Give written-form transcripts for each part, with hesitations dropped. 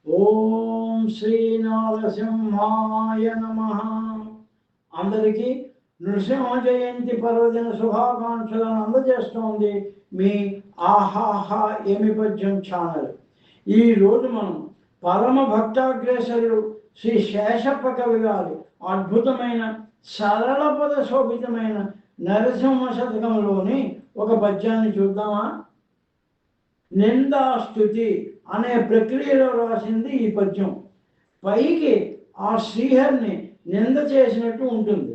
ఓం శ్రీ నరసింహాయ నమః. అందరికీ నృసింహ జయంతి పర్వదిన శుభాకాంక్షలను అందజేస్తోంది మీ ఆహాహా ఏమి పద్యం ఛానల్. ఈరోజు మనం పరమ భక్తాగ్రేసరుడు శ్రీ శేషప్ప కవి గారి అద్భుతమైన సరళ పద శోభితమైన నరసింహ శతకంలోని ఒక పద్యాన్ని చూద్దామా. నిందాస్తుతి అనే ప్రక్రియలో రాసింది ఈ పద్యం. పైకి ఆ శ్రీహరిని నింద చేసినట్టు ఉంటుంది,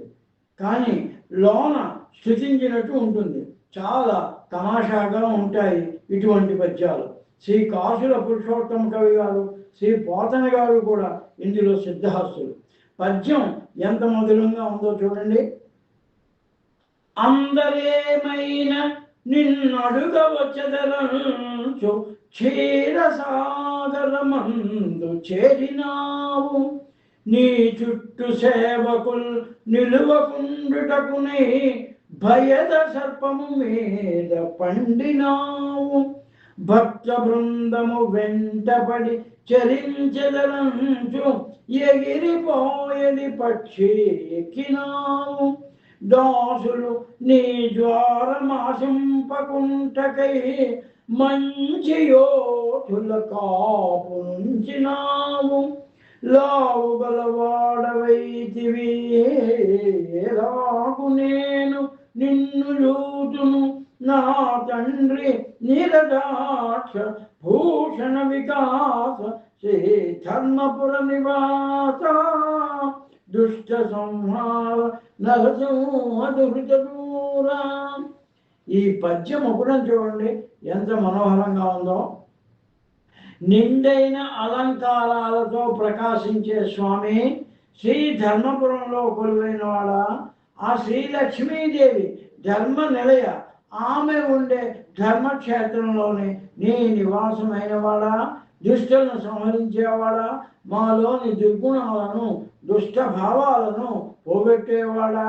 కానీ లోన స్తుతించినట్టు ఉంటుంది. చాలా తమాషాగా ఉంటాయి ఇటువంటి పద్యాలు. శ్రీ కాసుల పురుషోత్తమ కవి గారు, శ్రీ పోతన గారు కూడా ఇందులో సిద్ధహస్తులు. పద్యం ఎంత మధురంగా ఉందో చూడండి. అందరేమైనా నిన్నడుగవచ్చదలంచు క్షీరసాగరమందు చేరినావు, నీ చుట్టూ సేవకుల్ నిలువకుండుటకునే భయద సర్పము మీద పండినావు, భక్త బృందము వెంటపడి చరించెదలంచు ఎగిరిపోయేది పక్షి ఎక్కినావు, దాసులు నీ ద్వారమాశింపకుంటకై మంచి యోధుల కాపు నుంచినావు, లావు గలవాడవైతివి రాకు నేను నిన్ను చూతును, నా తండ్రి నీరదాక్ష భూషణ వికాస శ్రీ ధర్మపుర నివాస, దుష్ట సంహార నరసింహ దురిత దూర. ఈ పద్యం ఒకటం చూడండి ఎంత మనోహరంగా ఉందో. నిండైన అలంకారాలతో ప్రకాశించే స్వామి, శ్రీ ధర్మపురంలో కొలువైన వాడ, ఆ శ్రీ లక్ష్మీదేవి ధర్మ నిలయ, ఆమె ఉండే ధర్మక్షేత్రంలోనే నీ నివాసమైన వాడా, దుష్టులను సంహరించేవాడా, మాలోని దుర్గుణాలను దుష్ట భావాలను పోగొట్టేవాడా,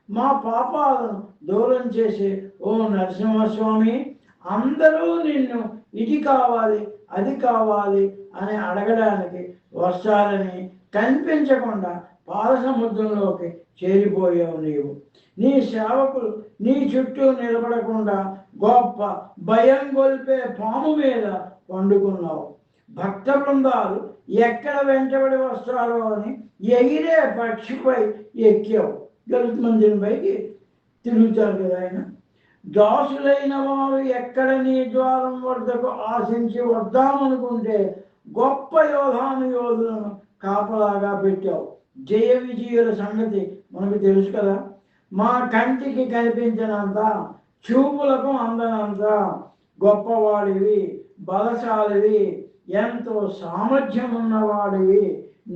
మా పాపాలను దూరం చేసే ఓ నరసింహస్వామి, అందరూ నిన్ను ఇది కావాలి అది కావాలి అని అడగడానికి వస్తారని కనిపించకుండా పాలసముద్రంలోకి చేరిపోయావు నీవు. నీ సేవకులు నీ చుట్టూ నిలబడకుండా గొప్ప భయం గొల్పే పాము మీద పండుకున్నావు. భక్త బృందాలు ఎక్కడ వెంటబడి వస్తారో అని ఎగిరే పక్షిపై ఎక్కావు. గరుత్ మందిరం పైకి తిరుగుతారు కదా ఆయన. దాసులైన వారు ఎక్కడ నీ ద్వారం వద్దకు ఆశించి వద్దామనుకుంటే గొప్ప యోధులను కాపలాగా పెట్టావు. జయ విజయుల సంగతి మనకు తెలుసు కదా. మా కంటికి కనిపించినంత, చూపులకు అందనంత గొప్పవాడివి, బలశాలివి, ఎంతో సామర్థ్యం ఉన్నవాడివి,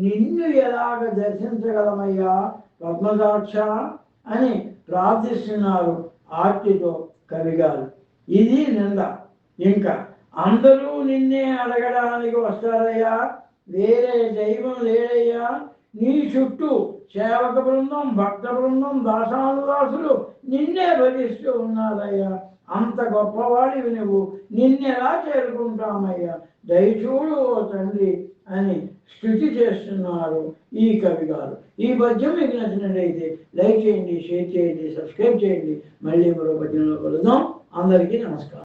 నిన్ను ఎలాగ దర్శించగలమయ్యా పద్మదాక్ష అని ప్రార్థిస్తున్నారు ఆర్తితో కవిగారు. ఇది నింద. ఇంకా అందరూ నిన్నే అడగడానికి వస్తారయ్యా, వేరే దైవం లేడయ్యా, నీ చుట్టూ సేవక బృందం, భక్త బృందం, దాసానుదాసులు నిన్నే భజిస్తూ ఉన్నారయ్యా, అంత గొప్పవాడివి నువ్వు, నిన్నెలా చేరుకుంటామయ్యా, దయచూడు ఓ తండ్రి అని స్తుతి చేస్తున్నారు ఈ కవి గారు. ఈ పద్యం మీకు నచ్చినట్లయితే లైక్ చేయండి, షేర్ చేయండి, సబ్స్క్రైబ్ చేయండి. మళ్ళీ మరో పద్యంలో కలుద్దాం. అందరికీ నమస్కారం.